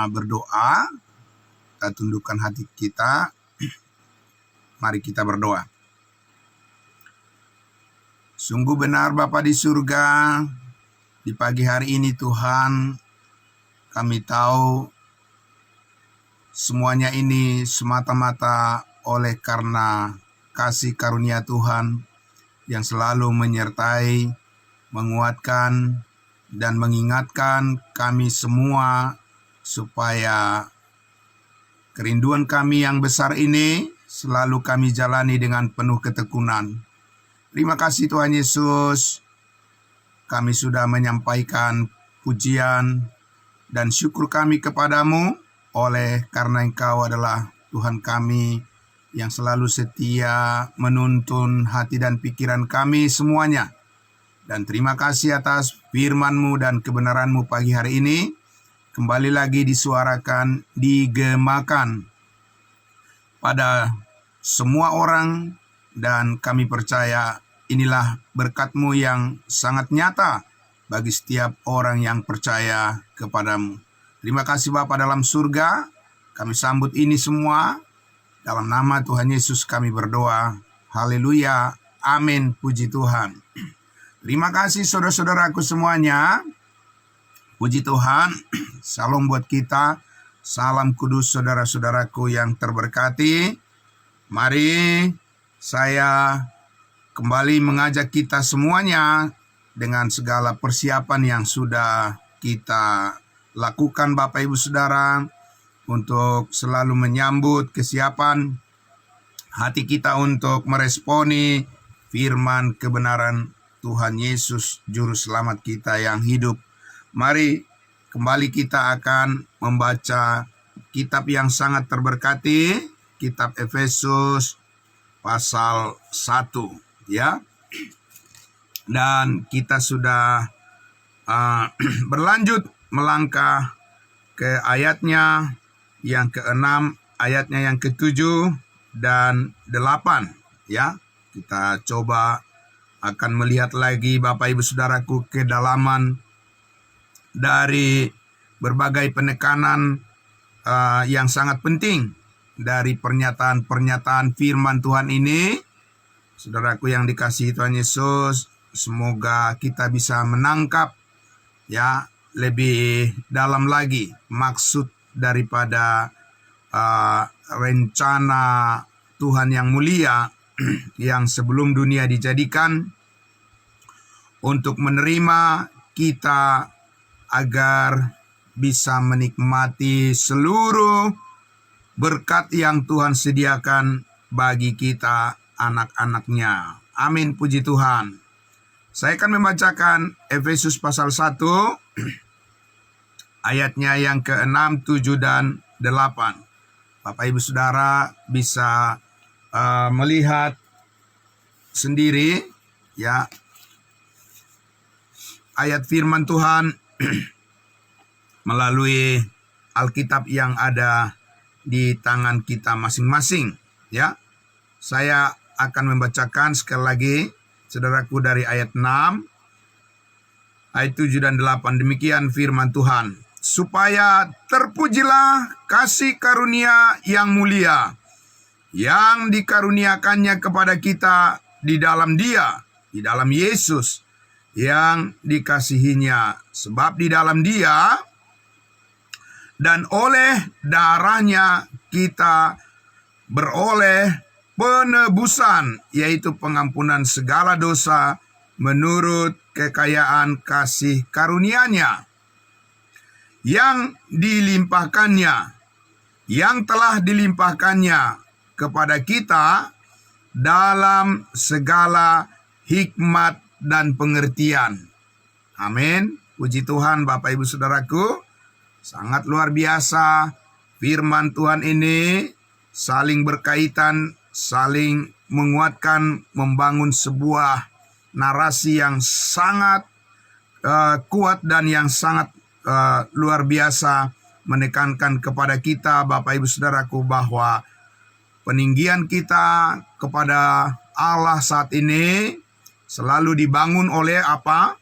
berdoa. Kita tundukkan hati kita. Mari kita berdoa. Sungguh benar Bapa di surga, di pagi hari ini Tuhan, kami tahu semuanya ini semata-mata oleh karena kasih karunia Tuhan yang selalu menyertai, menguatkan, dan mengingatkan kami semua supaya kerinduan kami yang besar ini selalu kami jalani dengan penuh ketekunan. Terima kasih Tuhan Yesus, kami sudah menyampaikan pujian dan syukur kami kepadamu oleh karena Engkau adalah Tuhan kami yang selalu setia menuntun hati dan pikiran kami semuanya. Dan terima kasih atas firman-Mu dan kebenaran-Mu pagi hari ini, kembali lagi disuarakan, digemakan pada semua orang, dan kami percaya inilah berkat-Mu yang sangat nyata bagi setiap orang yang percaya kepadamu. Terima kasih Bapa dalam surga, kami sambut ini semua. Dalam nama Tuhan Yesus kami berdoa. Haleluya. Amin. Puji Tuhan. Terima kasih saudara-saudaraku semuanya. Puji Tuhan. Salam buat kita. Salam kudus saudara-saudaraku yang terberkati. Mari saya kembali mengajak kita semuanya dengan segala persiapan yang sudah kita lakukan Bapak Ibu Saudara untuk selalu menyambut kesiapan hati kita untuk meresponi firman kebenaran Tuhan Yesus Juru Selamat kita yang hidup. Mari kembali kita akan membaca kitab yang sangat terberkati, kitab Efesus pasal 1 ya. Dan kita sudah berlanjut melangkah ke ayatnya yang ke-6, ayatnya yang ke-7 dan 8 ya. Kita coba akan melihat lagi Bapak Ibu Saudaraku kedalaman dari berbagai penekanan yang sangat penting dari pernyataan-pernyataan firman Tuhan ini. Saudaraku yang dikasihi Tuhan Yesus, semoga kita bisa menangkap ya lebih dalam lagi maksud daripada rencana Tuhan yang mulia yang sebelum dunia dijadikan untuk menerima kita agar bisa menikmati seluruh berkat yang Tuhan sediakan bagi kita anak-anaknya. Amin, puji Tuhan. Saya akan membacakan Efesus pasal 1 ayatnya yang ke-6, 7, dan 8. Bapak Ibu Saudara bisa melihat sendiri ya ayat firman Tuhan melalui Alkitab yang ada di tangan kita masing-masing ya. Saya akan membacakan sekali lagi saudaraku dari ayat 6, ayat 7 dan 8. Demikian firman Tuhan. Supaya terpujilah kasih karunia yang mulia yang dikaruniakannya kepada kita di dalam Dia, di dalam Yesus yang dikasihinya. Sebab di dalam Dia dan oleh darahnya kita beroleh penebusan, yaitu pengampunan segala dosa menurut kekayaan kasih karunia-Nya yang dilimpahkannya, yang telah dilimpahkannya kepada kita dalam segala hikmat dan pengertian. Amin. Puji Tuhan Bapak Ibu Saudaraku. Sangat luar biasa firman Tuhan ini saling berkaitan, saling menguatkan, membangun sebuah narasi yang sangat kuat dan yang sangat luar biasa menekankan kepada kita Bapak Ibu Saudaraku bahwa peninggian kita kepada Allah saat ini selalu dibangun oleh apa?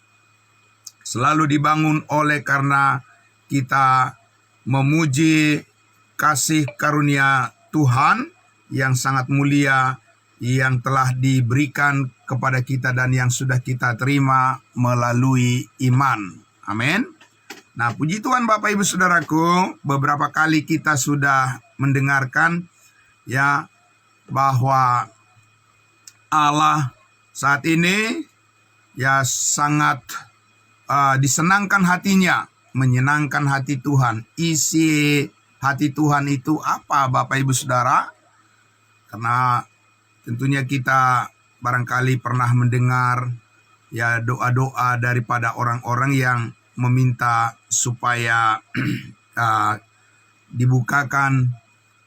Selalu dibangun oleh karena kita memuji kasih karunia Tuhan yang sangat mulia yang telah diberikan kepada kita dan yang sudah kita terima melalui iman. Amin. Nah, puji Tuhan Bapak Ibu Saudaraku, beberapa kali kita sudah mendengarkan ya bahwa Allah saat ini ya sangat disenangkan hatinya, menyenangkan hati Tuhan. Isi hati Tuhan itu apa Bapak Ibu Saudara? Karena tentunya kita barangkali pernah mendengar ya doa-doa daripada orang-orang yang meminta supaya dibukakan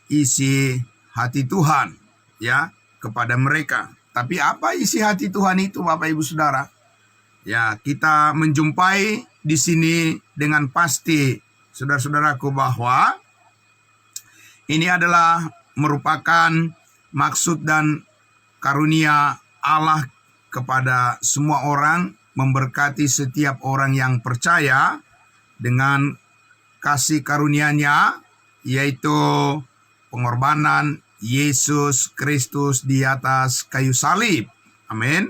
isi hati Tuhan ya kepada mereka. Tapi apa isi hati Tuhan itu Bapak Ibu Saudara? Ya, kita menjumpai di sini dengan pasti saudara-saudaraku bahwa ini adalah merupakan maksud dan karunia Allah kepada semua orang, memberkati setiap orang yang percaya dengan kasih karunia-Nya, yaitu pengorbanan Yesus Kristus di atas kayu salib. Amin.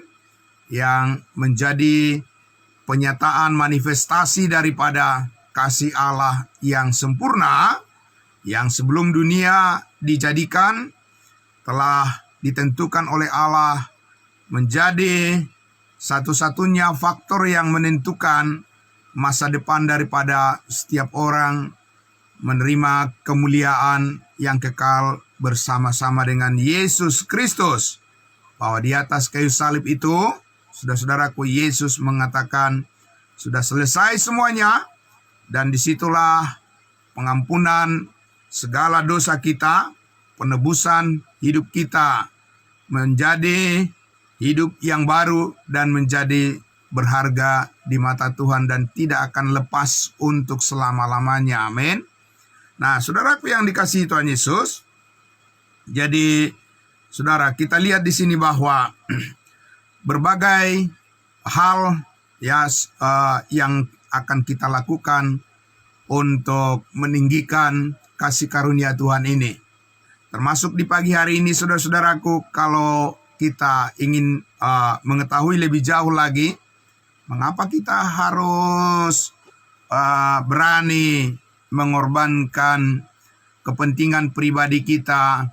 Yang menjadi penyataan manifestasi daripada kasih Allah yang sempurna, yang sebelum dunia dijadikan, telah ditentukan oleh Allah menjadi satu-satunya faktor yang menentukan masa depan daripada setiap orang menerima kemuliaan yang kekal bersama-sama dengan Yesus Kristus. Bahwa di atas kayu salib itu, saudara-saudaraku, Yesus mengatakan sudah selesai semuanya, dan disitulah pengampunan segala dosa kita, penebusan hidup kita menjadi hidup yang baru dan menjadi berharga di mata Tuhan dan tidak akan lepas untuk selama-lamanya. Amin. Nah, saudaraku yang dikasihi Tuhan Yesus, jadi saudara, kita lihat di sini bahwa berbagai hal ya yang akan kita lakukan untuk meninggikan kasih karunia Tuhan ini. Termasuk di pagi hari ini, saudara-saudaraku, kalau kita ingin mengetahui lebih jauh lagi, mengapa kita harus berani mengorbankan kepentingan pribadi kita,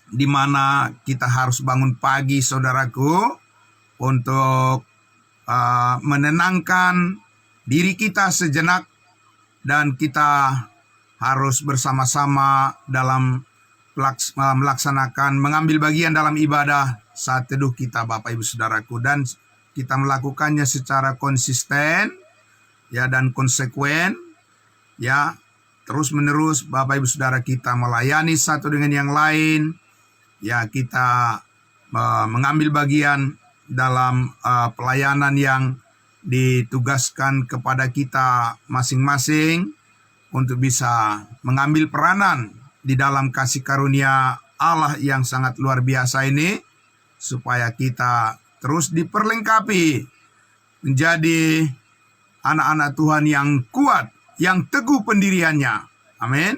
di mana kita harus bangun pagi, saudaraku, untuk menenangkan diri kita sejenak, dan kita harus bersama-sama dalam melaksanakan, mengambil bagian dalam ibadah saat teduh kita, Bapak Ibu Saudaraku, dan kita melakukannya secara konsisten ya dan konsekuen ya, terus menerus Bapak Ibu Saudara, kita melayani satu dengan yang lain ya, kita mengambil bagian dalam pelayanan yang ditugaskan kepada kita masing-masing untuk bisa mengambil peranan di dalam kasih karunia Allah yang sangat luar biasa ini, supaya kita terus diperlengkapi menjadi anak-anak Tuhan yang kuat, yang teguh pendiriannya. Amin.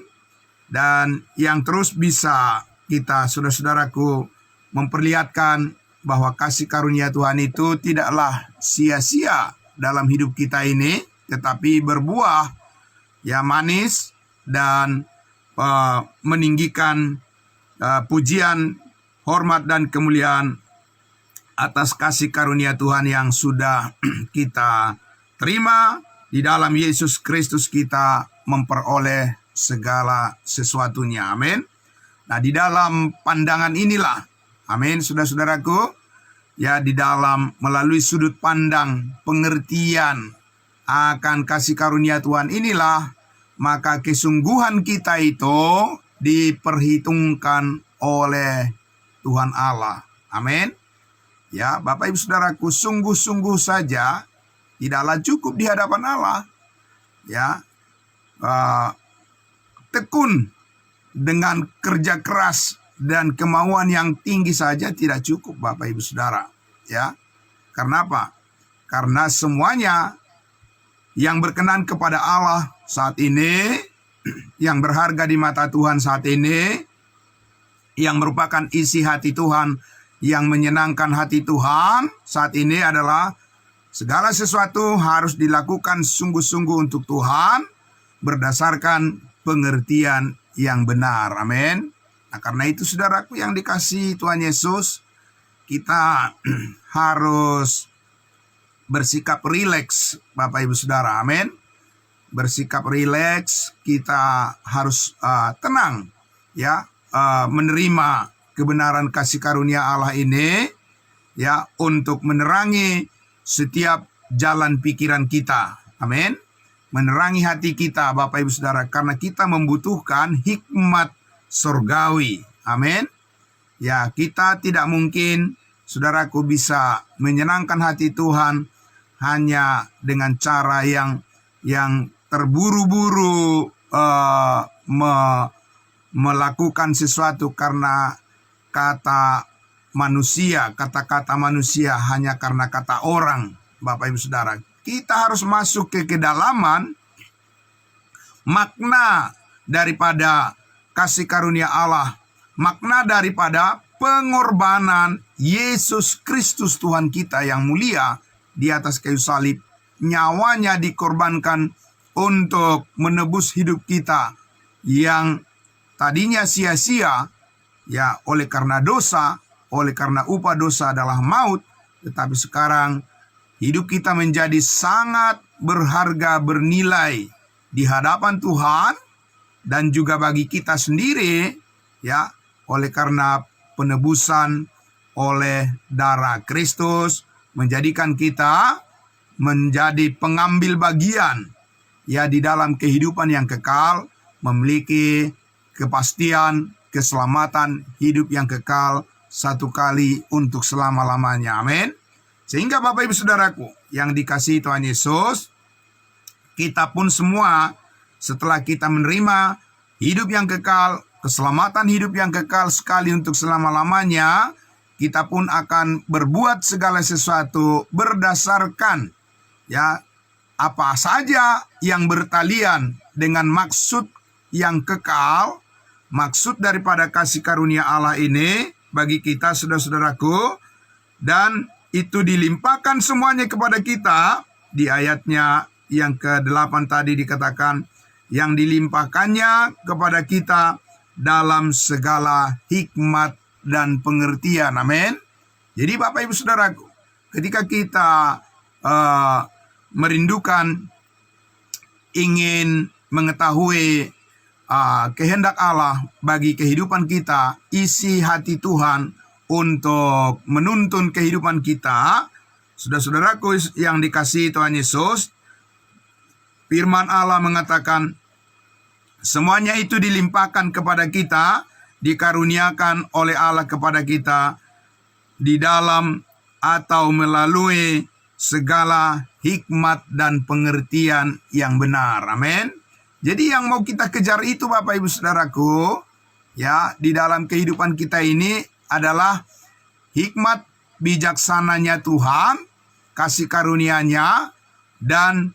Dan yang terus bisa kita, saudara-saudaraku, memperlihatkan bahwa kasih karunia Tuhan itu tidaklah sia-sia dalam hidup kita ini, tetapi berbuah ya manis dan meninggikan pujian, hormat, dan kemuliaan atas kasih karunia Tuhan yang sudah kita terima di dalam Yesus Kristus. Kita memperoleh segala sesuatunya. Amin. Nah, di dalam pandangan inilah, amin, saudara-saudaraku, ya, di dalam melalui sudut pandang pengertian akan kasih karunia Tuhan inilah, maka kesungguhan kita itu diperhitungkan oleh Tuhan Allah. Amin. Ya, Bapak Ibu Saudaraku, sungguh-sungguh saja tidaklah cukup di hadapan Allah. Ya, tekun dengan kerja keras dan kemauan yang tinggi saja tidak cukup, Bapak Ibu Saudara. Ya, karena apa? Karena semuanya yang berkenan kepada Allah saat ini yang berharga di mata Tuhan saat ini, yang merupakan isi hati Tuhan, yang menyenangkan hati Tuhan saat ini adalah segala sesuatu harus dilakukan sungguh-sungguh untuk Tuhan berdasarkan pengertian yang benar. Amin. Nah, karena itu saudaraku yang dikasihi Tuhan Yesus, kita harus bersikap rileks, Bapak Ibu Saudara. Amin. Bersikap rileks, kita harus tenang, ya, menerima kebenaran kasih karunia Allah ini, ya, untuk menerangi setiap jalan pikiran kita. Amin. Menerangi hati kita, Bapak Ibu Saudara, karena kita membutuhkan hikmat surgawi. Amin. Ya, kita tidak mungkin, saudaraku, bisa menyenangkan hati Tuhan hanya dengan cara yang terburu-buru melakukan sesuatu karena kata-kata manusia hanya karena kata orang. Bapak Ibu Saudara, kita harus masuk ke kedalaman makna daripada kasih karunia Allah, makna daripada pengorbanan Yesus Kristus Tuhan kita yang mulia di atas kayu salib. Nyawanya dikorbankan untuk menebus hidup kita yang tadinya sia-sia, ya, oleh karena dosa, oleh karena upah dosa adalah maut. Tetapi sekarang hidup kita menjadi sangat berharga, bernilai di hadapan Tuhan dan juga bagi kita sendiri, ya, oleh karena penebusan oleh darah Kristus menjadikan kita menjadi pengambil bagian, ya, di dalam kehidupan yang kekal, memiliki kepastian, keselamatan, hidup yang kekal satu kali untuk selama-lamanya. Amin. Sehingga Bapak Ibu Saudaraku yang dikasihi Tuhan Yesus, kita pun semua setelah kita menerima hidup yang kekal, keselamatan hidup yang kekal sekali untuk selama-lamanya, kita pun akan berbuat segala sesuatu berdasarkan, ya, apa saja yang bertalian dengan maksud yang kekal, maksud daripada kasih karunia Allah ini bagi kita, saudara-saudaraku, dan itu dilimpahkan semuanya kepada kita. Di ayatnya yang ke-8 tadi dikatakan, yang dilimpahkannya kepada kita dalam segala hikmat dan pengertian. Amin. Jadi Bapak Ibu Saudaraku, ketika kita merindukan, ingin mengetahui kehendak Allah bagi kehidupan kita, isi hati Tuhan untuk menuntun kehidupan kita, saudara-saudaraku yang dikasihi Tuhan Yesus, firman Allah mengatakan, semuanya itu dilimpahkan kepada kita, dikaruniakan oleh Allah kepada kita di dalam atau melalui segala hikmat dan pengertian yang benar. Amin. Jadi yang mau kita kejar itu, Bapak Ibu Saudaraku, ya, di dalam kehidupan kita ini adalah hikmat bijaksananya Tuhan, kasih karunia-Nya, dan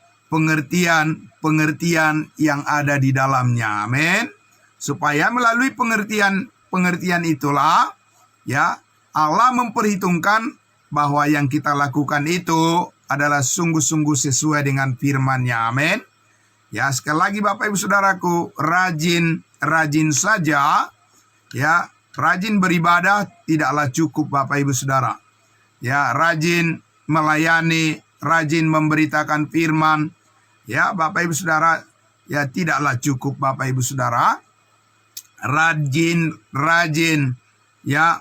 pengertian yang ada di dalamnya. Amin. Supaya melalui pengertian itulah, ya, Allah memperhitungkan bahwa yang kita lakukan itu adalah sungguh-sungguh sesuai dengan firman-Nya. Amin. Ya, sekali lagi Bapak Ibu Saudaraku, rajin saja, ya, rajin beribadah tidaklah cukup Bapak Ibu Saudara. Ya, rajin melayani, rajin memberitakan firman, ya, Bapak Ibu Saudara, ya, tidaklah cukup Bapak Ibu Saudara. Rajin, ya,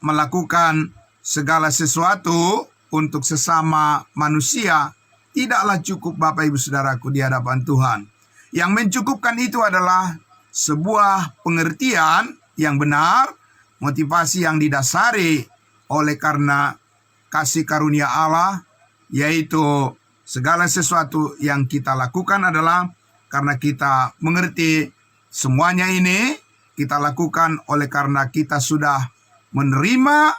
melakukan segala sesuatu untuk sesama manusia tidaklah cukup Bapak Ibu Saudaraku di hadapan Tuhan. Yang mencukupkan itu adalah sebuah pengertian yang benar, motivasi yang didasari oleh karena kasih karunia Allah, yaitu segala sesuatu yang kita lakukan adalah karena kita mengerti semuanya ini kita lakukan oleh karena kita sudah menerima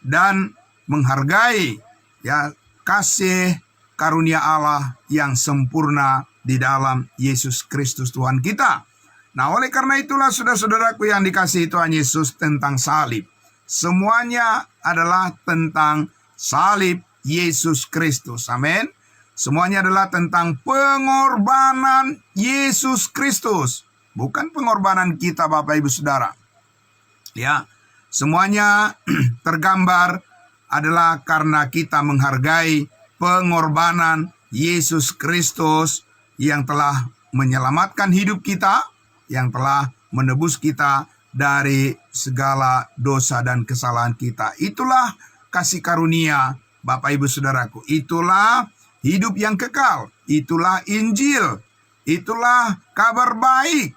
dan menghargai, ya, kasih karunia Allah yang sempurna di dalam Yesus Kristus Tuhan kita. Nah, oleh karena itulah saudara-saudaraku yang dikasihi Tuhan Yesus, tentang salib. Semuanya adalah tentang salib Yesus Kristus. Amin. Semuanya adalah tentang pengorbanan Yesus Kristus. Bukan pengorbanan kita, Bapak Ibu Saudara. Ya, semuanya tergambar adalah karena kita menghargai pengorbanan Yesus Kristus yang telah menyelamatkan hidup kita, yang telah menebus kita dari segala dosa dan kesalahan kita. Itulah kasih karunia, Bapak Ibu Saudaraku. Itulah hidup yang kekal. Itulah Injil. Itulah kabar baik.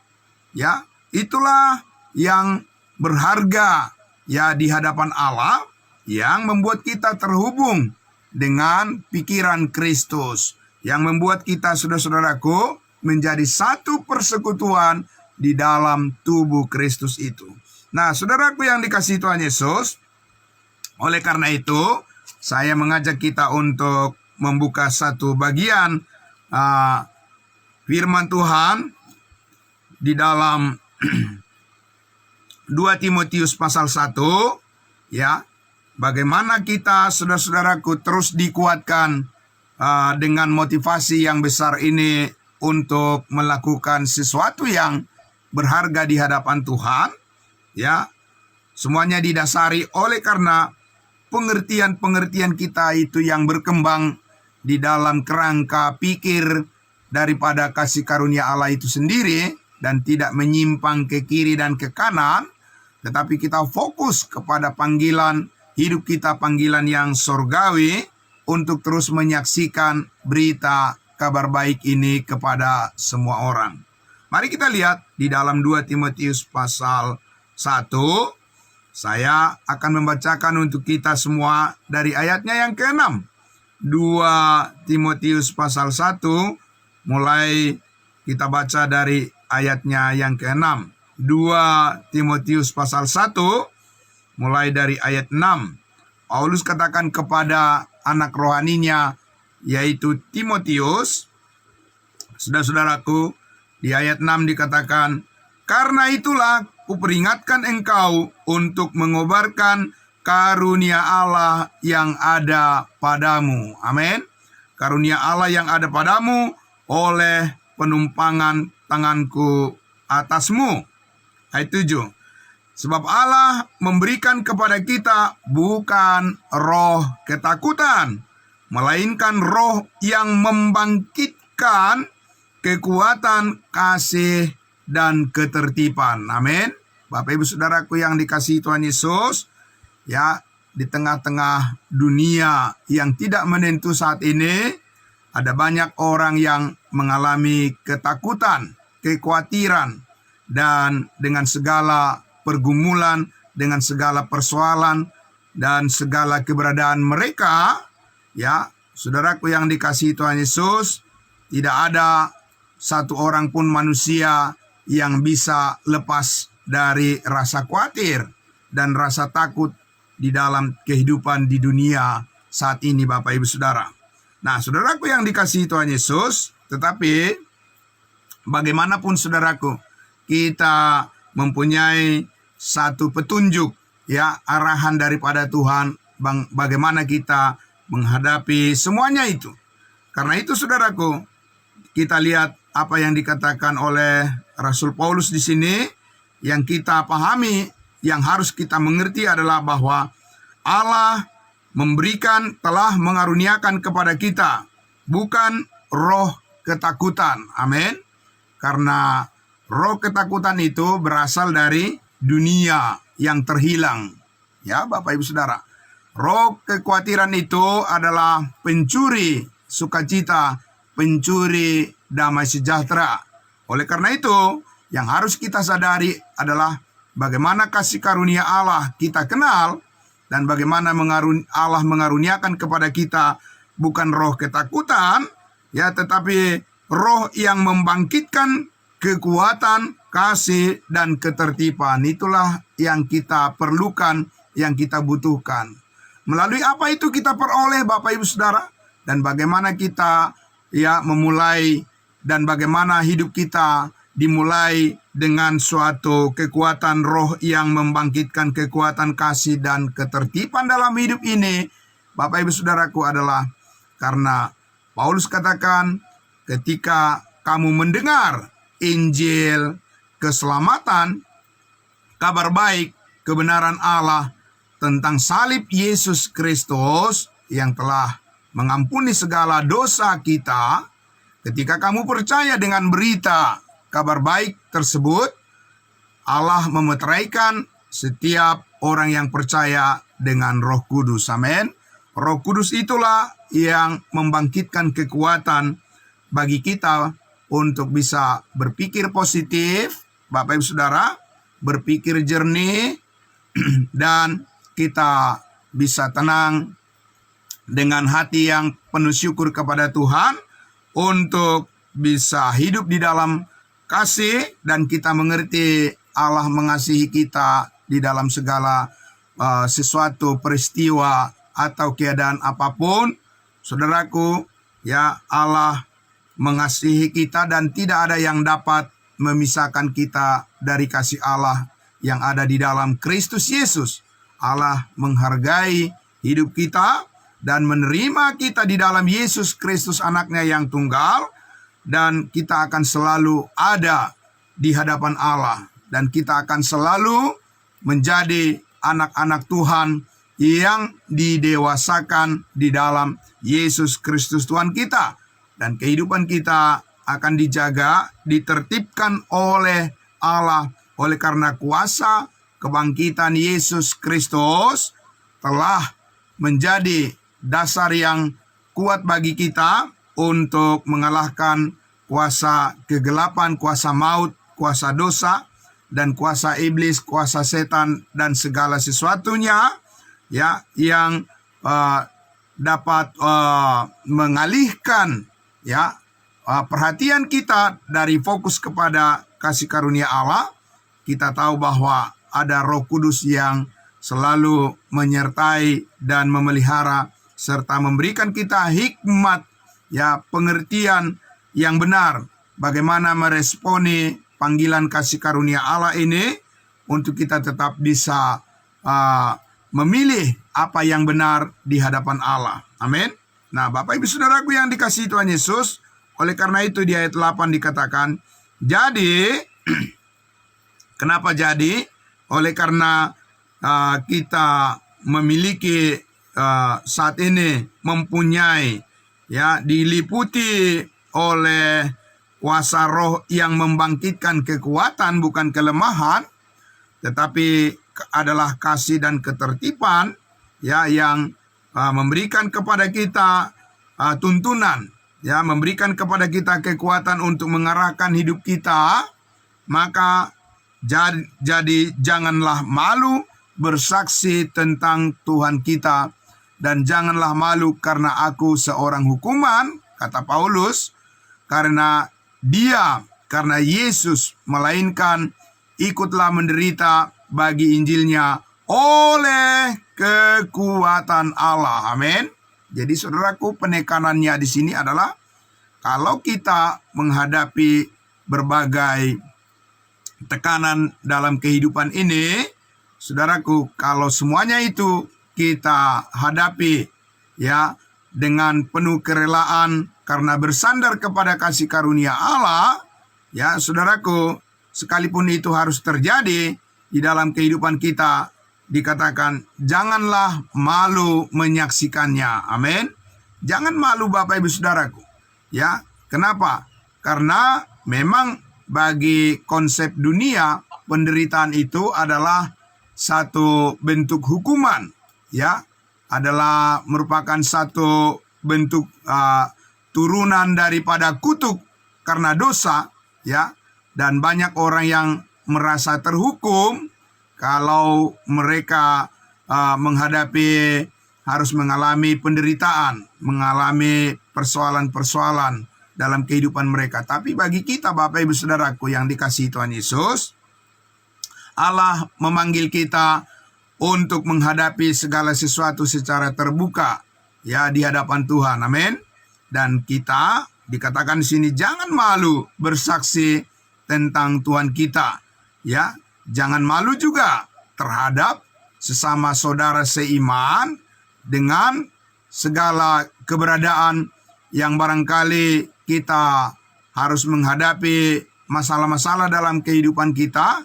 Ya, itulah yang berharga ya di hadapan Allah, yang membuat kita terhubung dengan pikiran Kristus, yang membuat kita, saudara-saudaraku, menjadi satu persekutuan di dalam tubuh Kristus itu. Nah, saudaraku yang dikasihi Tuhan Yesus, oleh karena itu saya mengajak kita untuk membuka satu bagian firman Tuhan di dalam 2 Timotius pasal 1, ya. Bagaimana kita, saudara-saudaraku, terus dikuatkan dengan motivasi yang besar ini untuk melakukan sesuatu yang berharga di hadapan Tuhan, ya. Semuanya didasari oleh karena pengertian-pengertian kita itu yang berkembang di dalam kerangka pikir daripada kasih karunia Allah itu sendiri, dan tidak menyimpang ke kiri dan ke kanan, tetapi kita fokus kepada panggilan hidup kita, panggilan yang surgawi, untuk terus menyaksikan berita kabar baik ini kepada semua orang. Mari kita lihat di dalam 2 Timotius pasal 1. Saya akan membacakan untuk kita semua dari ayatnya yang ke-6. 2 Timotius pasal 1, mulai kita baca dari ayatnya yang ke-6. 2 Timotius pasal 1, mulai dari ayat 6. Paulus katakan kepada anak rohaninya, yaitu Timotius, saudara-saudaraku, di ayat 6 dikatakan, "Karena itulah kuperingatkan engkau untuk mengobarkan karunia Allah yang ada padamu." Amin. Karunia Allah yang ada padamu oleh penumpangan tanganku atasmu. Ayat 7. Sebab Allah memberikan kepada kita bukan roh ketakutan, melainkan roh yang membangkitkan kekuatan, kasih, dan ketertiban. Amin. Bapak Ibu Saudaraku yang dikasihi Tuhan Yesus, ya, di tengah-tengah dunia yang tidak menentu saat ini, ada banyak orang yang mengalami ketakutan, kekhawatiran, dan dengan segala pergumulan, dengan segala persoalan, dan segala keberadaan mereka, ya, saudaraku yang dikasihi Tuhan Yesus, tidak ada satu orang pun manusia yang bisa lepas dari rasa khawatir dan rasa takut di dalam kehidupan di dunia saat ini, Bapak Ibu Saudara. Nah, saudaraku yang dikasihi Tuhan Yesus, tetapi bagaimanapun saudaraku, kita mempunyai satu petunjuk, ya, arahan daripada Tuhan, bagaimana kita menghadapi semuanya itu. Karena itu saudaraku, kita lihat apa yang dikatakan oleh Rasul Paulus di sini, yang kita pahami, yang harus kita mengerti adalah bahwa Allah telah mengaruniakan kepada kita bukan roh ketakutan. Amin. Karena roh ketakutan itu berasal dari dunia yang terhilang. Ya, Bapak Ibu Saudara. Roh kekhawatiran itu adalah pencuri sukacita, pencuri damai sejahtera. Oleh karena itu, yang harus kita sadari adalah bagaimana kasih karunia Allah kita kenal, dan bagaimana Allah mengaruniakan kepada kita bukan roh ketakutan, ya, tetapi roh yang membangkitkan kekuatan, kasih, dan ketertiban. Itulah yang kita perlukan, yang kita butuhkan. Melalui apa itu kita peroleh, Bapak Ibu Saudara? Dan bagaimana kita, ya, memulai dan bagaimana hidup kita dimulai dengan suatu kekuatan roh yang membangkitkan kekuatan kasih dan ketertiban dalam hidup ini, Bapak Ibu Saudaraku, adalah karena Paulus katakan, ketika kamu mendengar Injil keselamatan, kabar baik, kebenaran Allah tentang salib Yesus Kristus yang telah mengampuni segala dosa kita, ketika kamu percaya dengan berita kabar baik tersebut, Allah memeteraikan setiap orang yang percaya dengan Roh Kudus. Amin. Roh Kudus itulah yang membangkitkan kekuatan bagi kita untuk bisa berpikir positif, Bapak Ibu Saudara, berpikir jernih, dan kita bisa tenang dengan hati yang penuh syukur kepada Tuhan untuk bisa hidup di dalam kasih, dan kita mengerti Allah mengasihi kita di dalam segala sesuatu peristiwa atau keadaan apapun. Saudaraku, ya, Allah mengasihi kita dan tidak ada yang dapat memisahkan kita dari kasih Allah yang ada di dalam Kristus Yesus. Allah menghargai hidup kita dan menerima kita di dalam Yesus Kristus, anaknya yang tunggal, dan kita akan selalu ada di hadapan Allah, dan kita akan selalu menjadi anak-anak Tuhan yang didewasakan di dalam Yesus Kristus Tuhan kita, dan kehidupan kita akan dijaga, ditertibkan oleh Allah, oleh karena kuasa kebangkitan Yesus Kristus telah menjadi dasar yang kuat bagi kita untuk mengalahkan kuasa kegelapan, kuasa maut, kuasa dosa, dan kuasa iblis, kuasa setan, dan segala sesuatunya, ya, yang dapat mengalihkan, ya, perhatian kita dari fokus kepada kasih karunia Allah. Kita tahu bahwa ada Roh Kudus yang selalu menyertai dan memelihara serta memberikan kita hikmat, ya, pengertian yang benar bagaimana meresponi panggilan kasih karunia Allah ini untuk kita tetap bisa memilih apa yang benar di hadapan Allah. Amin. Nah, Bapak Ibu Saudaraku yang dikasihi Tuhan Yesus, oleh karena itu di ayat 8 dikatakan, jadi, kenapa jadi? Oleh karena kita memiliki saat ini mempunyai, ya, diliputi oleh kuasa roh yang membangkitkan kekuatan, bukan kelemahan, tetapi adalah kasih dan ketertiban, ya, yang memberikan kepada kita tuntunan, ya, memberikan kepada kita kekuatan untuk mengarahkan hidup kita. Maka jadi janganlah malu bersaksi tentang Tuhan kita, dan janganlah malu karena aku seorang hukuman, kata Paulus, karena Yesus melainkan ikutlah menderita bagi Injilnya oleh kekuatan Allah. Amin. Jadi saudaraku, penekanannya di sini adalah kalau kita menghadapi berbagai tekanan dalam kehidupan ini, saudaraku, kalau semuanya itu kita hadapi, ya, dengan penuh kerelaan karena bersandar kepada kasih karunia Allah, ya, saudaraku, sekalipun itu harus terjadi di dalam kehidupan kita, dikatakan janganlah malu menyaksikannya. Amin. Jangan malu, Bapak Ibu Saudaraku. Ya, kenapa? Karena memang bagi konsep dunia, penderitaan itu adalah satu bentuk hukuman, ya, adalah merupakan satu bentuk turunan daripada kutuk karena dosa, ya, dan banyak orang yang merasa terhukum kalau mereka menghadapi, harus mengalami penderitaan, mengalami persoalan-persoalan dalam kehidupan mereka. Tapi bagi kita, Bapak Ibu Saudaraku yang dikasihi Tuhan Yesus, Allah memanggil kita untuk menghadapi segala sesuatu secara terbuka, ya, di hadapan Tuhan. Amin. Dan kita Dikatakan di sini jangan malu bersaksi tentang Tuhan kita. Ya, jangan malu juga terhadap sesama saudara seiman dengan segala keberadaan yang barangkali kita harus menghadapi masalah-masalah dalam kehidupan kita.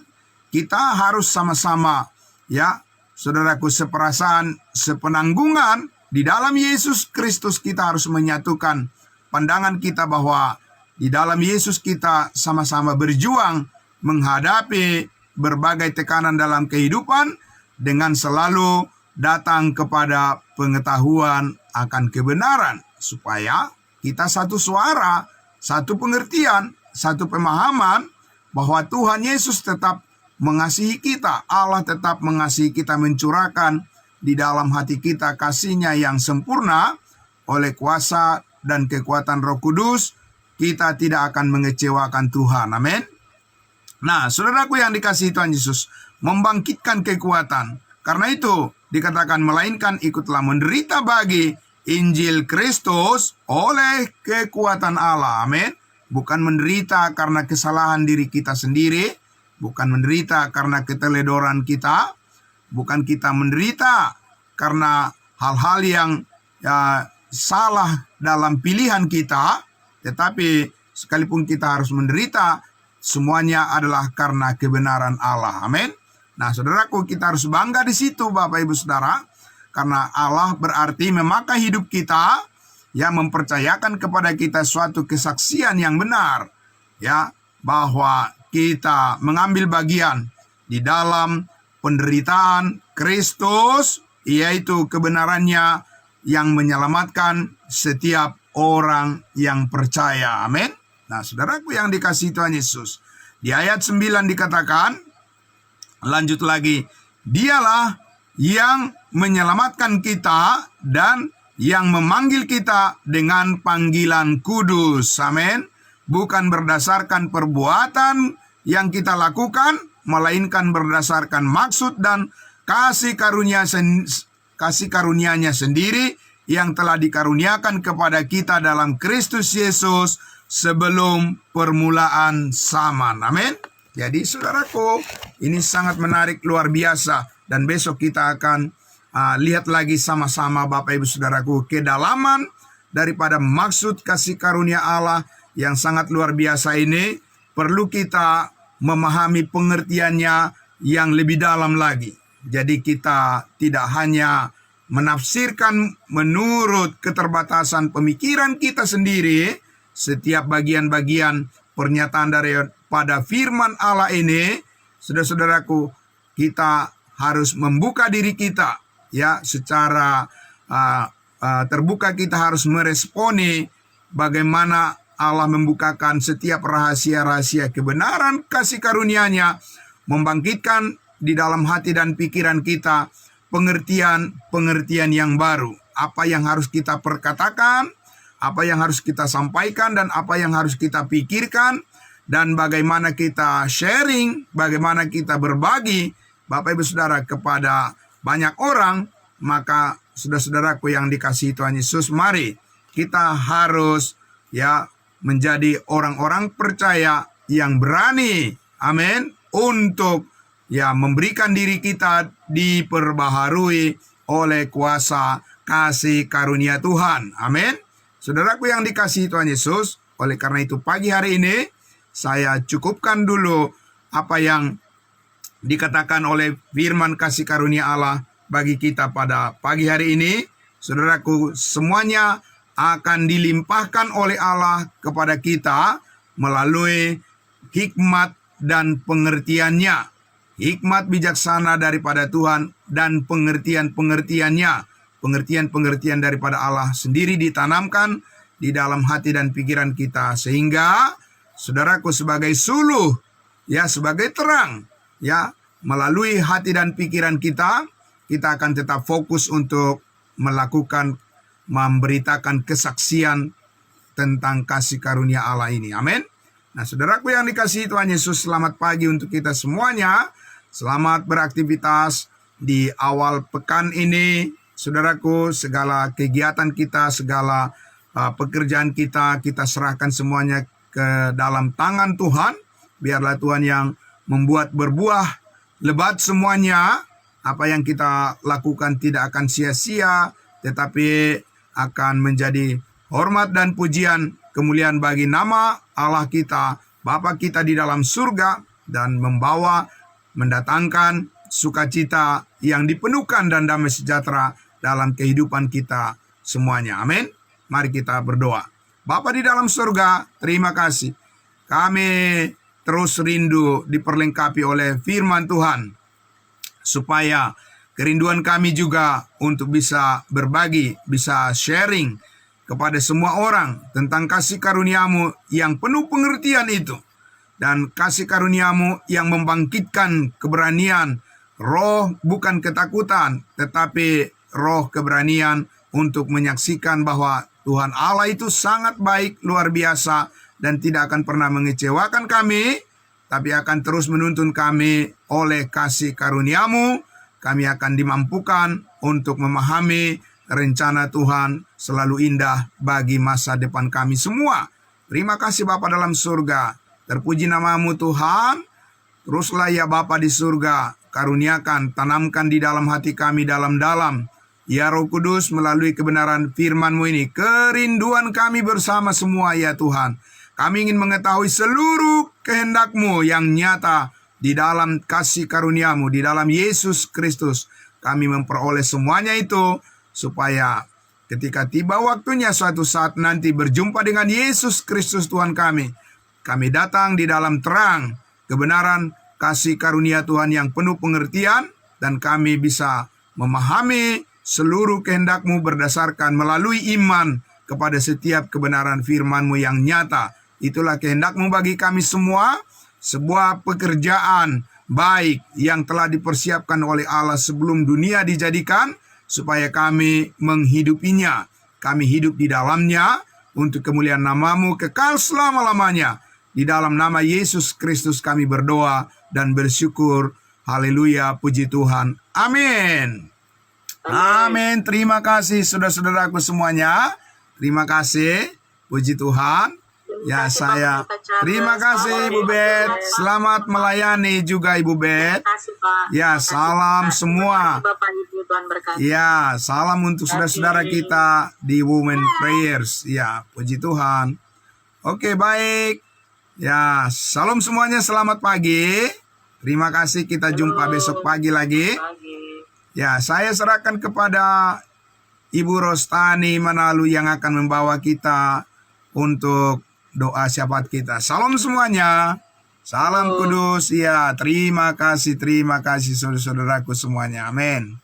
Kita harus sama-sama, ya, saudaraku, seperasaan, sepenanggungan di dalam Yesus Kristus. Kita harus menyatukan pandangan kita bahwa di dalam Yesus kita sama-sama berjuang menghadapi berbagai tekanan dalam kehidupan dengan selalu datang kepada pengetahuan akan kebenaran, supaya kita satu suara, satu pengertian, satu pemahaman bahwa Tuhan Yesus tetap mengasihi kita. Allah tetap mengasihi kita, mencurahkan di dalam hati kita kasih-Nya yang sempurna oleh kuasa dan kekuatan Roh Kudus. Kita tidak akan mengecewakan Tuhan. Amin. Nah, saudaraku yang dikasihi Tuhan Yesus, membangkitkan kekuatan. Karena itu dikatakan melainkan ikutlah menderita bagi Injil Kristus oleh kekuatan Allah. Amin. Bukan menderita karena kesalahan diri kita sendiri, bukan menderita karena keteledoran kita, bukan kita menderita karena hal-hal yang salah dalam pilihan kita, tetapi sekalipun kita harus menderita, semuanya adalah karena kebenaran Allah. Amin. Nah, saudaraku, kita harus bangga di situ, Bapak Ibu Saudara, karena Allah berarti memakai hidup kita, ya, mempercayakan kepada kita suatu kesaksian yang benar, ya, bahwa kita mengambil bagian di dalam penderitaan Kristus, yaitu kebenarannya yang menyelamatkan setiap orang yang percaya. Amin. Nah, saudaraku yang dikasihi Tuhan Yesus, di ayat 9 dikatakan, lanjut lagi, dialah yang menyelamatkan kita dan yang memanggil kita dengan panggilan kudus. Amin. Bukan berdasarkan perbuatan yang kita lakukan, melainkan berdasarkan maksud dan kasih karunia-Nya sendiri yang telah dikaruniakan kepada kita dalam Kristus Yesus sebelum permulaan zaman. Amin. Jadi saudaraku, ini sangat menarik, luar biasa. Dan besok kita akan lihat lagi sama-sama, Bapak Ibu Saudaraku, kedalaman daripada maksud kasih karunia Allah yang sangat luar biasa ini. Perlu kita memahami pengertiannya yang lebih dalam lagi. Jadi kita tidak hanya menafsirkan menurut keterbatasan pemikiran kita sendiri. Setiap bagian-bagian pernyataan daripada firman Allah ini, saudara-saudaraku, kita harus membuka diri kita, ya, secara terbuka. Kita harus meresponi bagaimana Allah membukakan setiap rahasia-rahasia kebenaran kasih karunia-Nya, membangkitkan di dalam hati dan pikiran kita pengertian yang baru. Apa yang harus kita perkatakan, apa yang harus kita sampaikan, dan apa yang harus kita pikirkan, dan bagaimana kita sharing, bagaimana kita berbagi, Bapak Ibu Saudara, kepada banyak orang. Maka saudara-saudaraku yang dikasihi Tuhan Yesus, mari kita harus, ya, menjadi orang-orang percaya yang berani, amin, untuk, ya, memberikan diri kita diperbaharui oleh kuasa kasih karunia Tuhan. Amin. Saudaraku yang dikasihi Tuhan Yesus, oleh karena itu pagi hari ini saya cukupkan dulu apa yang dikatakan oleh firman kasih karunia Allah bagi kita pada pagi hari ini. Saudaraku, semuanya akan dilimpahkan oleh Allah kepada kita melalui hikmat dan pengertiannya. Hikmat bijaksana daripada Tuhan dan pengertian-pengertiannya. Pengertian-pengertian daripada Allah sendiri ditanamkan di dalam hati dan pikiran kita. Sehingga saudaraku, sebagai suluh, ya, sebagai terang, ya, melalui hati dan pikiran kita akan tetap fokus untuk melakukan, memberitakan kesaksian tentang kasih karunia Allah ini. Amin. Nah, saudaraku yang dikasihi Tuhan Yesus, selamat pagi untuk kita semuanya. Selamat beraktivitas di awal pekan ini. Saudaraku, segala kegiatan kita, segala pekerjaan kita serahkan semuanya ke dalam tangan Tuhan. Biarlah Tuhan yang membuat berbuah lebat semuanya. Apa yang kita lakukan tidak akan sia-sia, tetapi akan menjadi hormat dan pujian kemuliaan bagi nama Allah kita, Bapa kita di dalam surga, dan mendatangkan sukacita yang dipenuhkan dan damai sejahtera dalam kehidupan kita semuanya. Amin. Mari kita berdoa. Bapa di dalam surga, terima kasih. Kami terus rindu diperlengkapi oleh firman Tuhan, supaya kerinduan kami juga untuk bisa berbagi, bisa sharing kepada semua orang tentang kasih karuniamu yang penuh pengertian itu. Dan kasih karuniamu yang membangkitkan keberanian, roh bukan ketakutan, tetapi roh keberanian untuk menyaksikan bahwa Tuhan Allah itu sangat baik, luar biasa, dan tidak akan pernah mengecewakan kami, tapi akan terus menuntun kami oleh kasih karuniamu. Kami akan dimampukan untuk memahami rencana Tuhan selalu indah bagi masa depan kami semua. Terima kasih Bapa dalam surga. Terpuji namamu Tuhan. Teruslah ya Bapa di surga, karuniakan, tanamkan di dalam hati kami dalam-dalam. Ya Roh Kudus, melalui kebenaran firman-Mu ini, kerinduan kami bersama semua ya Tuhan. Kami ingin mengetahui seluruh kehendak-Mu yang nyata di dalam kasih karuniamu, di dalam Yesus Kristus. Kami memperoleh semuanya itu, supaya ketika tiba waktunya suatu saat nanti berjumpa dengan Yesus Kristus Tuhan kami datang di dalam terang, kebenaran, kasih karunia Tuhan yang penuh pengertian, dan kami bisa memahami seluruh kehendak-Mu berdasarkan melalui iman kepada setiap kebenaran firman-Mu yang nyata. Itulah kehendak-Mu bagi kami semua, sebuah pekerjaan baik yang telah dipersiapkan oleh Allah sebelum dunia dijadikan, supaya kami menghidupinya. Kami hidup di dalamnya untuk kemuliaan nama-Mu kekal selama-lamanya. Di dalam nama Yesus Kristus kami berdoa dan bersyukur. Haleluya, puji Tuhan. Amin. Amin. Terima kasih saudara-saudaraku semuanya. Terima kasih. Puji Tuhan. Ya, saya terima kasih Ibu Bet. Selamat melayani juga Ibu Bet. Ya, salam semua. Ya, salam untuk saudara-saudara kita di Women Prayers. Ya, puji Tuhan. Oke, baik. Ya, salam semuanya, selamat pagi. Terima kasih, kita jumpa besok pagi lagi. Ya, saya serahkan kepada Ibu Rostani Manalu yang akan membawa kita untuk doa syafaat kita. Salam semuanya. Salam kudus. Ya, terima kasih saudara-saudaraku semuanya. Amin.